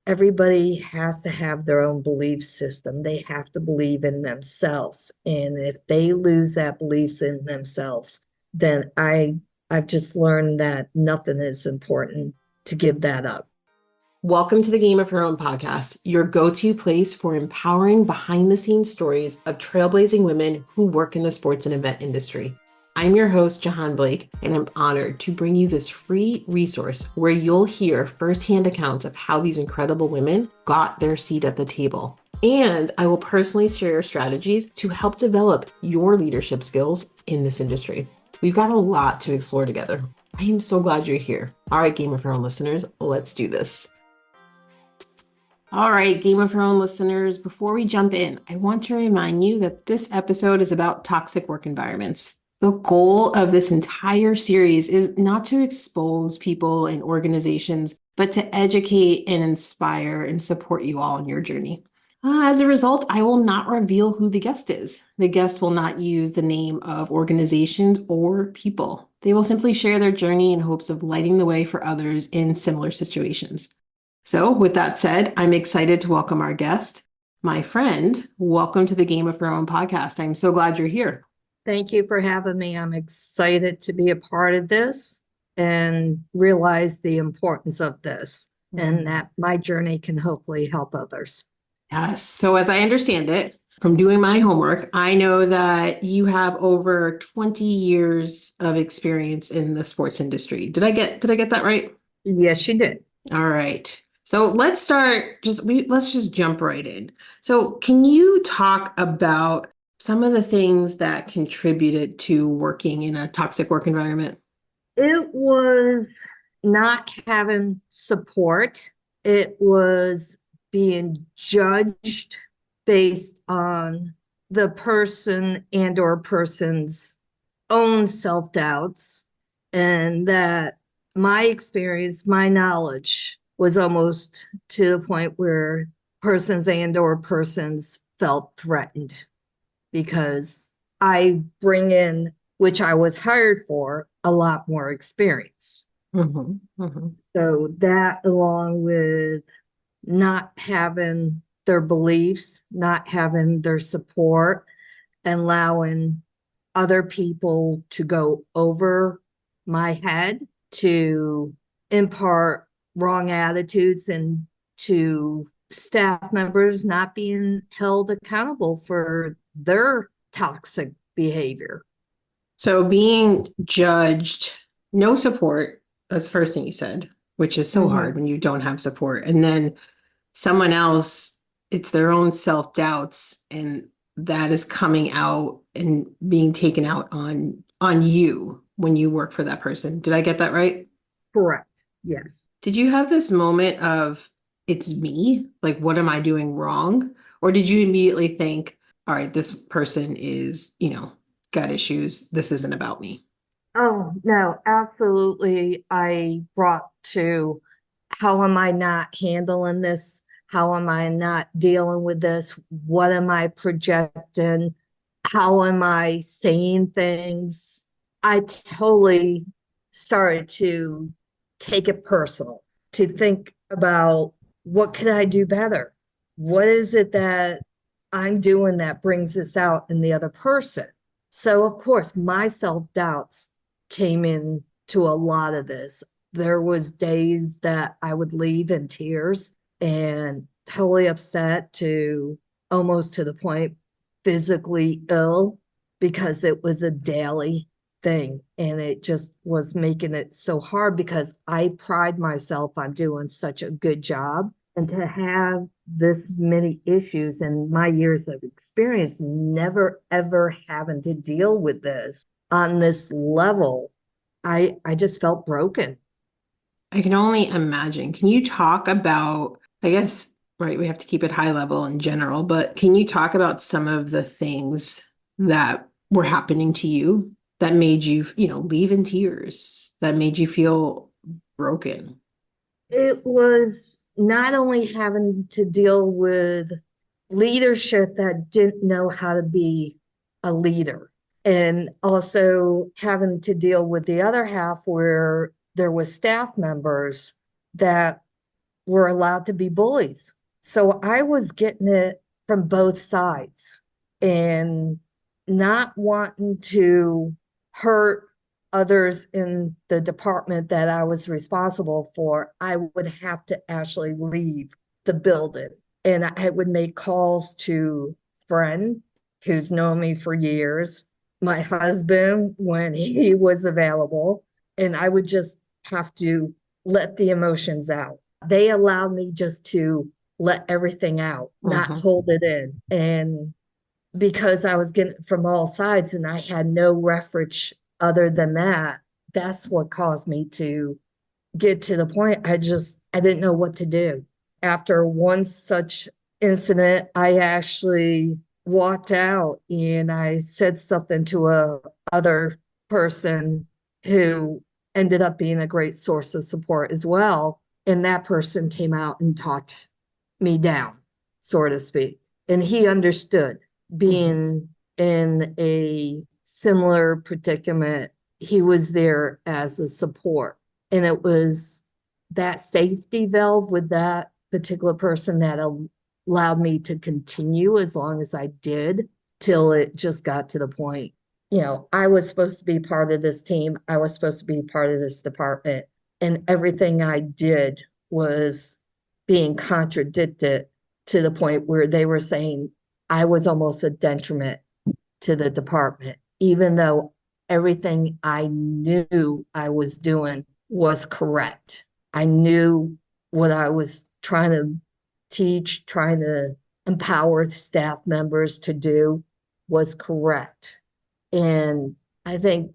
everybody has to have their own belief system. They have to believe in themselves. And if they lose that beliefs in themselves, then I've just learned that nothing is important to give that up. Welcome to the Game of Her Own podcast, your go-to place for empowering behind-the-scenes stories of trailblazing women who work in the sports and event industry. I'm your host, Jahaan Blake, and I'm honored to bring you this free resource where you'll hear firsthand accounts of how these incredible women got their seat at the table. And I will personally share strategies to help develop your leadership skills in this industry. We've got a lot to explore together. I am so glad you're here. All right, Game of Her Own listeners, let's do this. All right, Game of Her Own listeners, before we jump in, I want to remind you that this episode is about toxic work environments. The goal of this entire series is not to expose people and organizations, but to educate and inspire and support you all on your journey. As a result, I will not reveal who the guest is. The guest will not use the name of organizations or people. They will simply share their journey in hopes of lighting the way for others in similar situations. So with that said, I'm excited to welcome our guest, my friend. Welcome to the Game of Her Own podcast. I'm so glad you're here. Thank you for having me. I'm excited to be a part of this and realize the importance of this and that my journey can hopefully help others. Yes. So as I understand it, from doing my homework, I know that you have over 20 years of experience in the sports industry. Did I get that right? Yes, you did. All right. So let's just jump right in. So can you talk about some of the things that contributed to working in a toxic work environment? It was not having support. It was being judged based on the person and or person's own self-doubts, and that my experience, my knowledge was almost to the point where persons and or persons felt threatened because I bring in, which I was hired for, a lot more experience. So that, along with not having their beliefs, not having their support, and allowing other people to go over my head to impart wrong attitudes, and to staff members not being held accountable for their toxic behavior. So being judged, no support, that's the first thing you said, which is so hard when you don't have support. And then someone else, it's their own self-doubts, and that is coming out and being taken out on you when you work for that person. Did I get that right? Correct. Yes. Did you have this moment of, it's me? Like, what am I doing wrong? Or did you immediately think, all right, this person is, got issues. This isn't about me. Oh, no, absolutely. I brought to, how am I not handling this? How am I not dealing with this? What am I projecting? How am I saying things? I totally started to take it personal, to think about, what could I do better? What is it that I'm doing that brings this out in the other person? So, of course, my self-doubts came in to a lot of this. There was days that I would leave in tears and totally upset, to almost to the point physically ill, because it was a daily thing, and it just was making it so hard because I pride myself on doing such a good job, and to have this many issues and my years of experience, never ever having to deal with this on this level, I just felt broken. I can only imagine. Can you talk about, I guess, right, we have to keep it high level in general, but can you talk about some of the things that were happening to you that made you, leave in tears, that made you feel broken? It was not only having to deal with leadership that didn't know how to be a leader, and also having to deal with the other half where there was staff members that were allowed to be bullies. So I was getting it from both sides and not wanting to hurt others in the department that I was responsible for. I would have to actually leave the building, and I would make calls to a friend who's known me for years, my husband when he was available, and I would just have to let the emotions out. They allowed me just to let everything out, not hold it in. And because I was getting it from all sides and I had no refuge other than that, that's what caused me to get to the point. I didn't know what to do. After one such incident, I actually walked out and I said something to a other person who ended up being a great source of support as well. And that person came out and talked me down, so to speak. And he understood being in a similar predicament. He was there as a support. And it was that safety valve with that particular person that allowed me to continue as long as I did, till it just got to the point, I was supposed to be part of this team. I was supposed to be part of this department. And everything I did was being contradicted to the point where they were saying I was almost a detriment to the department, even though everything I knew I was doing was correct. I knew what I was trying to teach, trying to empower staff members to do was correct. And I think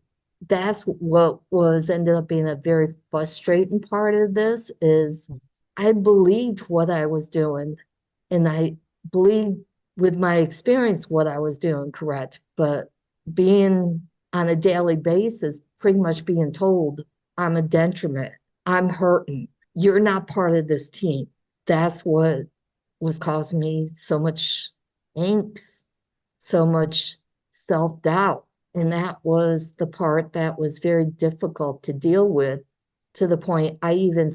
that's what was ended up being a very frustrating part of this is I believed what I was doing, and I believed with my experience what I was doing correct, but being on a daily basis, pretty much being told I'm a detriment, I'm hurting, you're not part of this team. That's what was causing me so much angst, so much self-doubt. And that was the part that was very difficult to deal with, to the point I even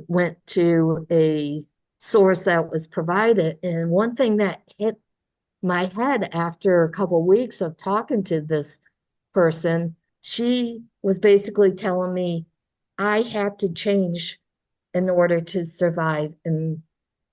went to a source that was provided. And one thing that hit my head after a couple of weeks of talking to this person, she was basically telling me I had to change in order to survive in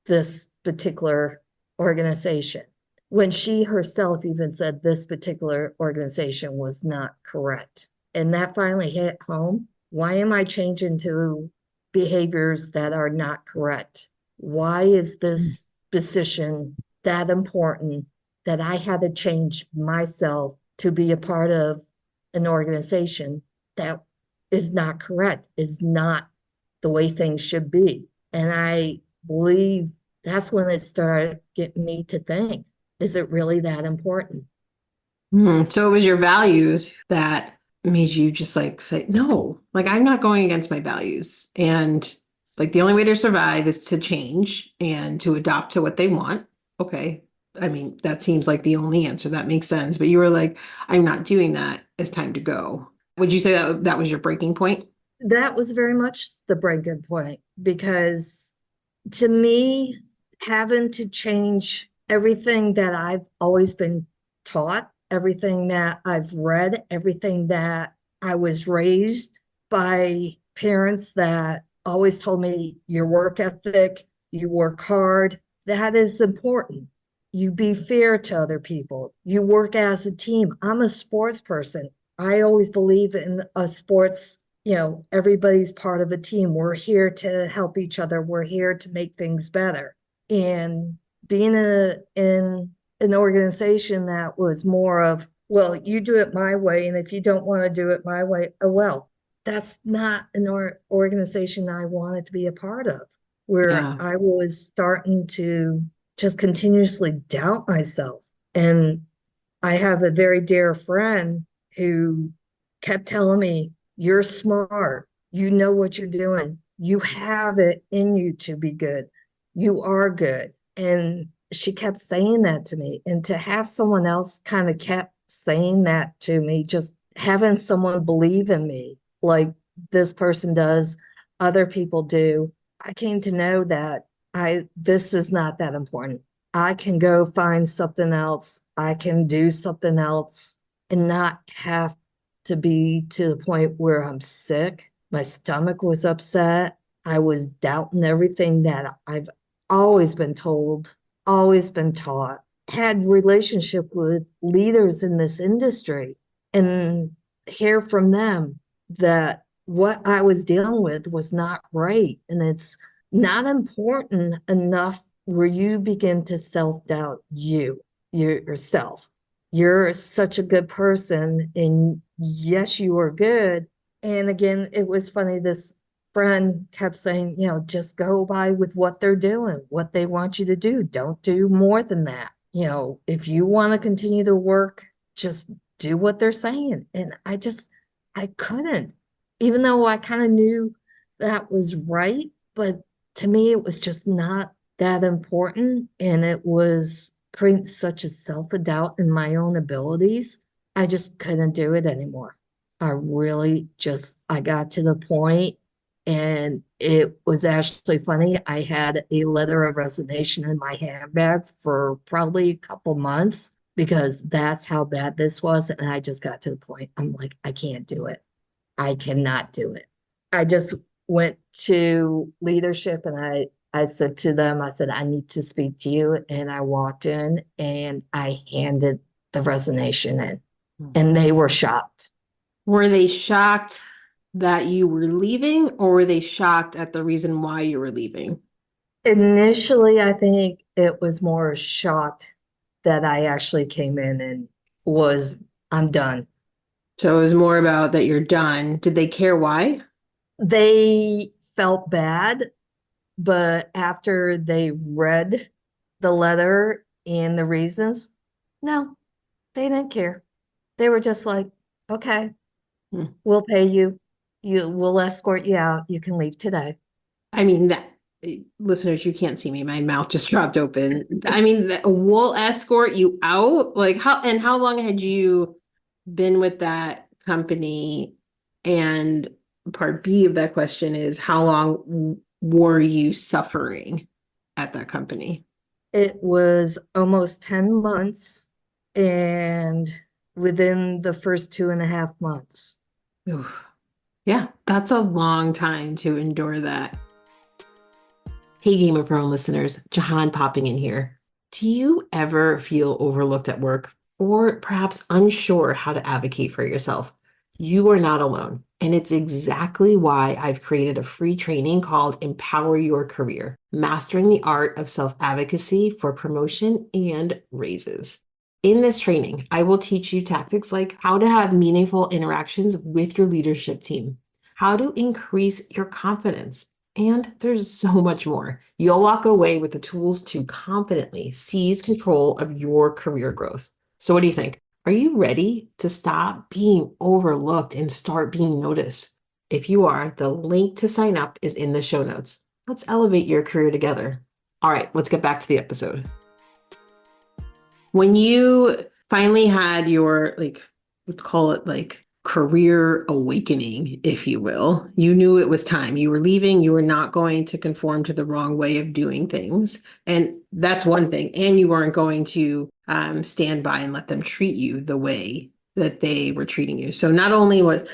this particular organization, when she herself even said this particular organization was not correct. And that finally hit home. Why am I changing to behaviors that are not correct? Why is this position that important that I had to change myself to be a part of an organization that is not correct, is not the way things should be? And I believe that's when it started getting me to think, is it really that important? So it was your values that made you just like say, no, like I'm not going against my values. And like the only way to survive is to change and to adopt to what they want. Okay. I mean, that seems like the only answer that makes sense. But you were like, I'm not doing that. It's time to go. Would you say that that was your breaking point? That was very much the breaking point, because to me, having to change everything that I've always been taught, everything that I've read, everything that I was raised by parents that always told me your work ethic, you work hard, that is important. You be fair to other people. You work as a team. I'm a sports person. I always believe in a sports, everybody's part of a team. We're here to help each other. We're here to make things better. And being in an organization that was more of, well, you do it my way, and if you don't want to do it my way, oh well, that's not an organization I wanted to be a part of, where I was starting to just continuously doubt myself. And I have a very dear friend who kept telling me, you're smart, you know what you're doing, you have it in you to be good, you are good. And she kept saying that to me. And to have someone else kind of kept saying that to me, just having someone believe in me like this person does, other people do, I came to know that this is not that important. I can go find something else. I can do something else and not have to be to the point where I'm sick. My stomach was upset. I was doubting everything that I've always been told, always been taught, had relationship with leaders in this industry and hear from them that what I was dealing with was not right. And it's not important enough where you begin to self-doubt yourself. You're such a good person, and yes, you are good. And again, it was funny, this friend kept saying, just go by with what they're doing, what they want you to do. Don't do more than that. If you want to continue to work, just do what they're saying. And I couldn't, even though I kind of knew that was right, but to me, it was just not that important. And it was creating such a self-doubt in my own abilities. I just couldn't do it anymore. I got to the point, and it was actually funny. I had a letter of resignation in my handbag for probably a couple months because that's how bad this was. And I just got to the point, I'm like, I can't do it. I cannot do it. I just went to leadership and I said to them, I said, I need to speak to you. And I walked in and I handed the resignation in, and they were shocked. Were they shocked that you were leaving, or were they shocked at the reason why you were leaving? Initially, I think it was more shocked that I actually came in and I'm done. So it was more about that you're done. Did they care why? They felt bad, but after they read the letter and the reasons, no, they didn't care. They were just like, okay, we'll pay you. We'll escort you out. You can leave today. I mean, listeners, you can't see me. My mouth just dropped open. I mean, we'll escort you out. Like how long had you been with that company? And part B of that question is, how long were you suffering at that company? It was almost 10 months, and within the first 2.5 months. Oof. Yeah, that's a long time to endure that. Hey, Game of Thrones listeners, Jahaan popping in here. Do you ever feel overlooked at work, or perhaps unsure how to advocate for yourself? You are not alone, and it's exactly why I've created a free training called Empower Your Career, Mastering the Art of Self-Advocacy for Promotion and Raises. In this training, I will teach you tactics like how to have meaningful interactions with your leadership team, how to increase your confidence, and there's so much more. You'll walk away with the tools to confidently seize control of your career growth. So what do you think? Are you ready to stop being overlooked and start being noticed? If you are, the link to sign up is in the show notes. Let's elevate your career together. All right, let's get back to the episode. When you finally had your, let's call it career awakening, if you will, you knew it was time. You were leaving. You were not going to conform to the wrong way of doing things. And that's one thing. And you weren't going to stand by and let them treat you the way that they were treating you. So not only was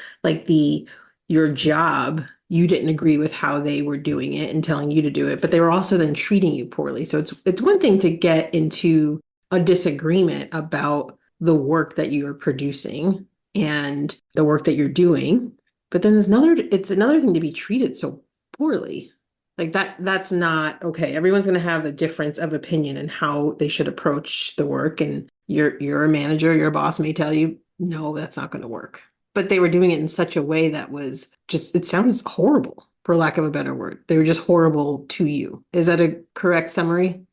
your job, you didn't agree with how they were doing it and telling you to do it, but they were also then treating you poorly. So it's one thing to get into a disagreement about the work that you are producing and the work that you're doing, but then it's another thing to be treated so poorly. Like that's not okay. Everyone's going to have a difference of opinion in how they should approach the work, and you're a manager, your boss may tell you, no, that's not going to work. But they were doing it in such a way that was just, it sounds horrible, for lack of a better word. They were just horrible to you. Is that a correct summary?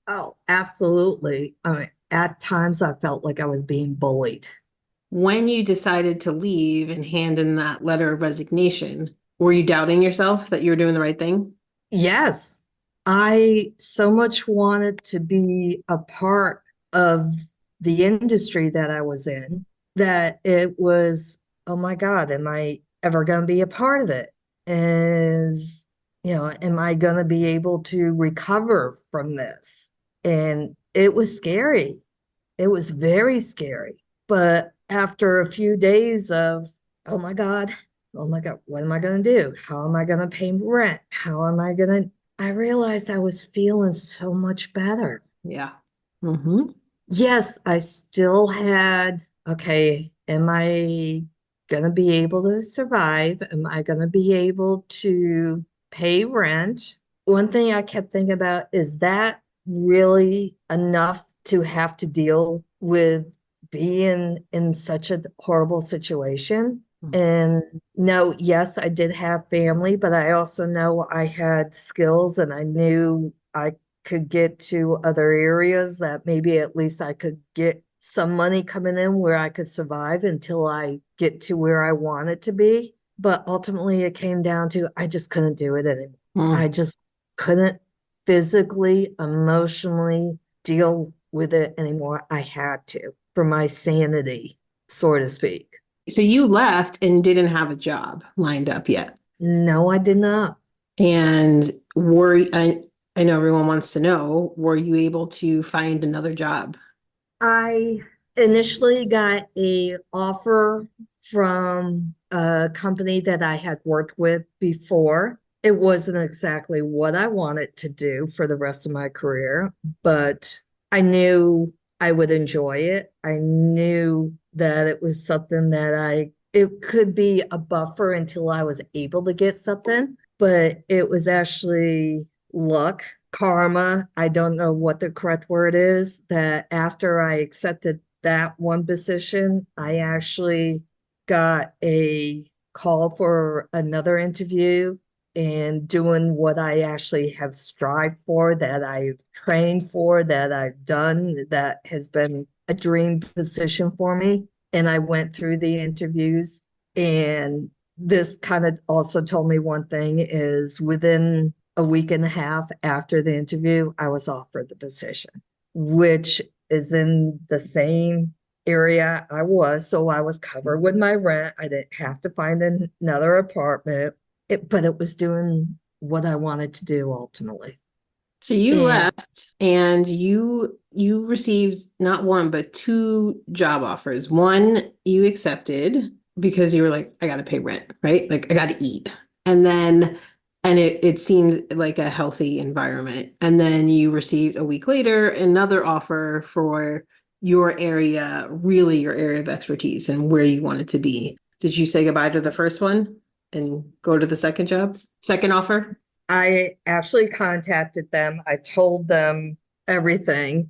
Oh, absolutely. At times I felt like I was being bullied. When you decided to leave and hand in that letter of resignation, were you doubting yourself that you were doing the right thing? Yes, I so much wanted to be a part of the industry that I was in that it was, oh my God, am I ever going to be a part of it? Is Am I going to be able to recover from this? And it was scary. It was very scary. But after a few days of, oh my God, oh my God, what am I going to do? How am I going to pay rent? How am I going to? I realized I was feeling so much better. Yeah. Mm-hmm. Yes, I still had, okay, am I going to be able to survive? Am I going to be able to pay rent? One thing I kept thinking about is that really enough to have to deal with being in such a horrible situation? And no, yes, I did have family, but I also know I had skills and I knew I could get to other areas that maybe at least I could get some money coming in where I could survive until I get to where I want it to be. But ultimately, it came down to I just couldn't do it anymore. I just couldn't physically, emotionally deal with it anymore. I had to for my sanity, so to speak. So you left and didn't have a job lined up yet. No, I did not. And I know everyone wants to know, were you able to find another job? I initially got a offer from a company that I had worked with before. It wasn't exactly what I wanted to do for the rest of my career, but I knew I would enjoy it. I knew that it was something that it could be a buffer until I was able to get something, but it was actually luck, karma. I don't know what the correct word is, that after I accepted that one position, I actually got a call for another interview and doing what I actually have strived for, that I've trained for, that I've done, that has been a dream position for me. And I went through the interviews, and this kind of also told me one thing is within a week and a half after the interview, I was offered the position, which is in the same area I was. So I was covered with my rent. I didn't have to find another apartment, but it was doing what I wanted to do ultimately. So you And left and you received not one but two job offers. One you accepted because you were like, I gotta pay rent, right? Like I gotta eat. And then it seemed like a healthy environment. And then you received a week later another offer for your area, really your area of expertise and where you wanted to be. Did you say goodbye to the first one and go to the second job? Second offer? I actually contacted them. I told them everything,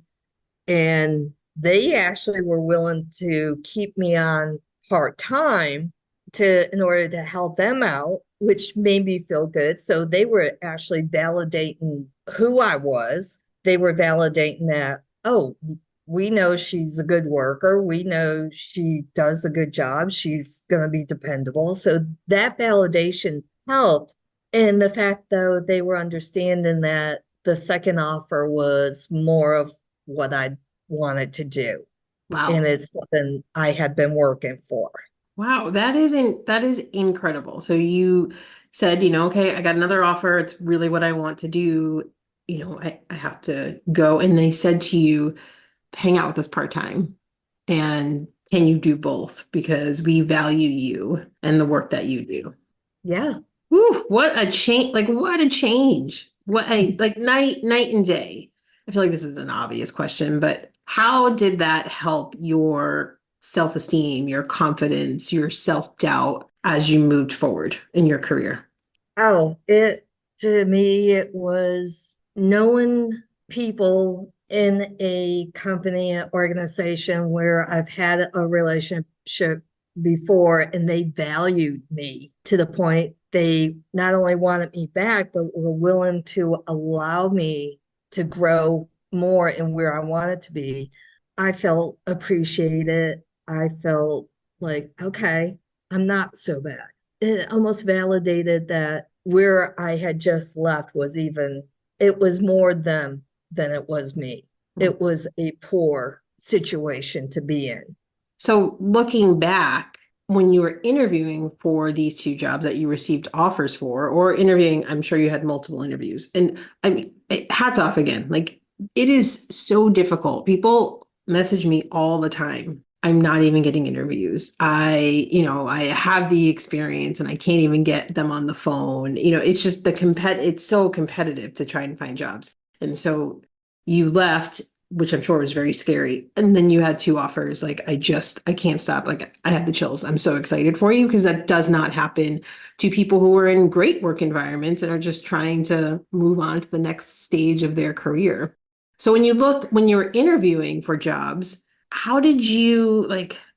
and they actually were willing to keep me on part-time to in order to help them out, which made me feel good. So they were actually validating who I was. They were validating that, oh, we know she's a good worker, we know she does a good job, she's going to be dependable. So that validation helped. And the fact, though, they were understanding that the second offer was more of what I wanted to do. And Wow. it's something I had been working for. Wow, that is incredible. So you said, okay, I got another offer. It's really what I want to do. I have to go. And they said to you, hang out with us part-time. And can you do both? Because we value you and the work that you do. Yeah. Woo, what a change. Like what a change. What a like night and day. I feel like this is an obvious question, but how did that help your self-esteem, your confidence, your self-doubt as you moved forward in your career? Oh, it to me, it was knowing people in a company, organization where I've had a relationship before and they valued me to the point they not only wanted me back, but were willing to allow me to grow more in where I wanted to be. I felt appreciated. I felt like, okay, I'm not so bad. It almost validated that where I had just left was even, it was more them than it was me. It was a poor situation to be in. So looking back, when you were interviewing for these two jobs that you received offers for, or interviewing, I'm sure you had multiple interviews. And I mean, hats off again. Like, it is so difficult. People message me all the time. I'm not even getting interviews. I have the experience and I can't even get them on the phone. It's just it's so competitive to try and find jobs. And so you left, which I'm sure was very scary. And then you had two offers. Like, I can't stop. Like, I have the chills. I'm so excited for you because that does not happen to people who are in great work environments and are just trying to move on to the next stage of their career. So when you were interviewing for jobs, how did you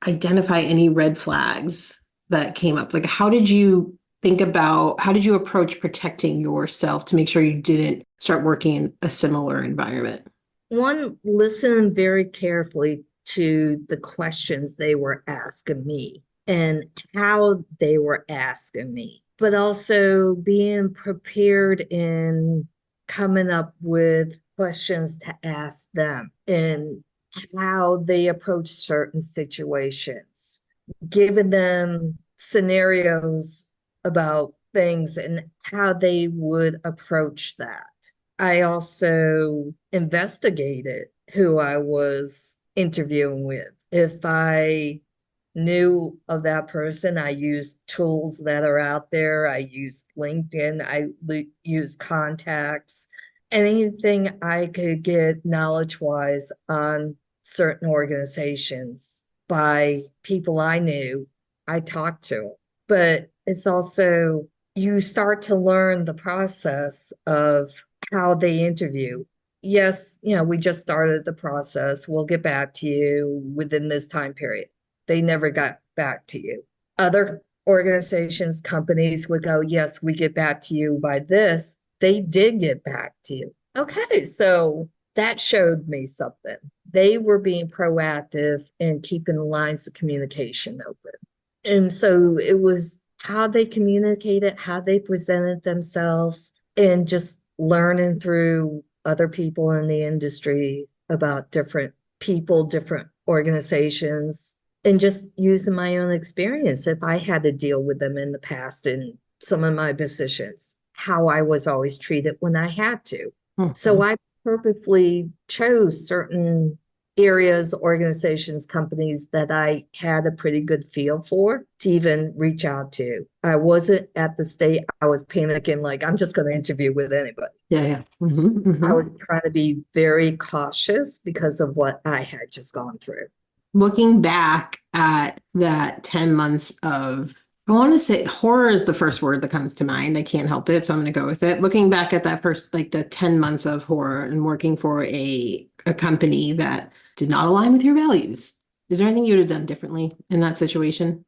identify any red flags that came up? Like, how did you approach protecting yourself to make sure you didn't start working in a similar environment? One, listen very carefully to the questions they were asking me and how they were asking me, but also being prepared in coming up with questions to ask them and how they approach certain situations, giving them scenarios about things and how they would approach that. I also investigated who I was interviewing with. If I knew of that person, I used tools that are out there. I used LinkedIn, used contacts, anything I could get knowledge wise on certain organizations by people I knew, I talked to. But it's also, you start to learn the process of how they interview. Yes, we just started the process. We'll get back to you within this time period. They never got back to you. Other organizations, companies would go, yes, we get back to you by this. They did get back to you. Okay, so that showed me something. They were being proactive and keeping the lines of communication open. And so it was how they communicated, how they presented themselves, and just learning through other people in the industry about different people, different organizations, and just using my own experience. If I had to deal with them in the past in some of my positions, how I was always treated when I had to. So I purposely chose certain areas, organizations, companies that I had a pretty good feel for to even reach out to. I wasn't at the state I was panicking, like I'm just going to interview with anybody. Yeah. Mm-hmm. I was trying to be very cautious because of what I had just gone through. Looking back at that 10 months of, I want to say horror is the first word that comes to mind. I can't help it, so I'm going to go with it. Looking back at that first, the 10 months of horror and working for a company that did not align with your values, is there anything you would have done differently in that situation?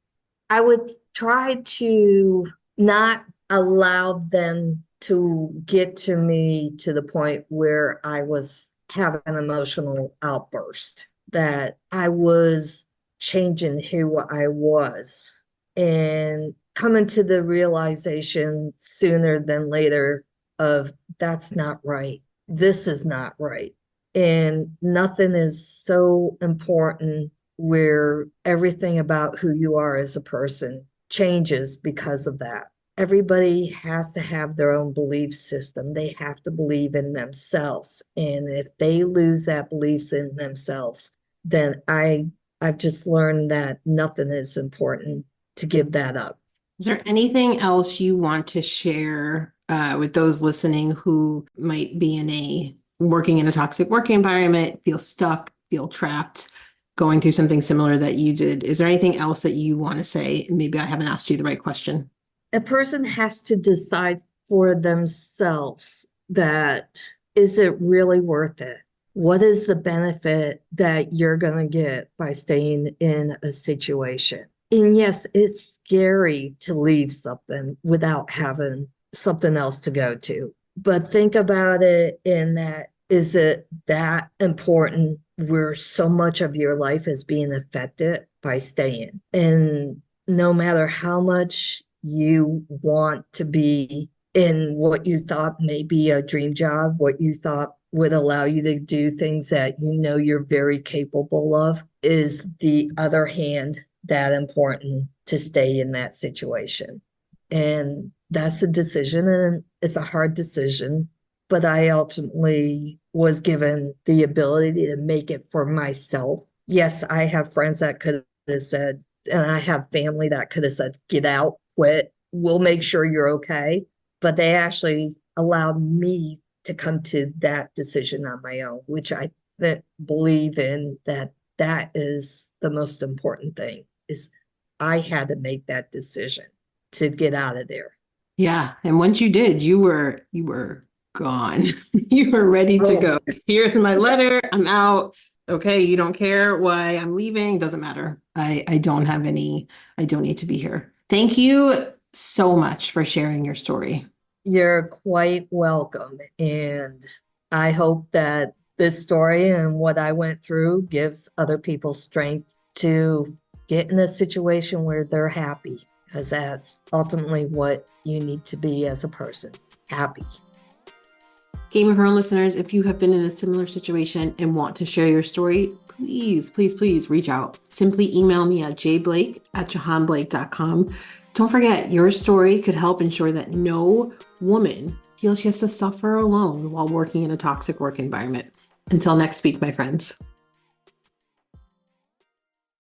I would try to not allow them to get to me to the point where I was having an emotional outburst, that I was changing who I was and coming to the realization sooner than later of that's not right. This is not right. And nothing is so important where everything about who you are as a person changes because of that. Everybody has to have their own belief system. They have to believe in themselves. And if they lose that beliefs in themselves, then I've just learned that nothing is important to give that up. Is there anything else you want to share with those listening who might be working in a toxic work environment, feel stuck, feel trapped, going through something similar that you did? Is there anything else that you want to say? Maybe I haven't asked you the right question. A person has to decide for themselves that, is it really worth it? What is the benefit that you're going to get by staying in a situation? And yes, it's scary to leave something without having something else to go to. But think about it in that, is it that important where so much of your life is being affected by staying? And no matter how much you want to be in what you thought may be a dream job, what you thought would allow you to do things that you're very capable of, is the other hand that important to stay in that situation. And that's a decision, and it's a hard decision, but I ultimately was given the ability to make it for myself. Yes, I have friends that could have said, and I have family that could have said, get out, quit, we'll make sure you're okay. But they actually allowed me to come to that decision on my own, which I believe in, that is the most important thing, is I had to make that decision to get out of there. Yeah. And once you did, you were gone. You were ready to Oh, go. Here's my letter. I'm out. Okay. You don't care why I'm leaving. Doesn't matter. I don't have any, I don't need to be here. Thank you so much for sharing your story. you're quite welcome. And I hope that this story and what I went through gives other people strength to get in a situation where they're happy, because that's ultimately what you need to be as a person, happy. Game of Her Own listeners, if you have been in a similar situation and want to share your story, please, please, please reach out. Simply email me at jblake@jahaanblake.com. Don't forget, your story could help ensure that no woman feels she has to suffer alone while working in a toxic work environment. Until next week, my friends.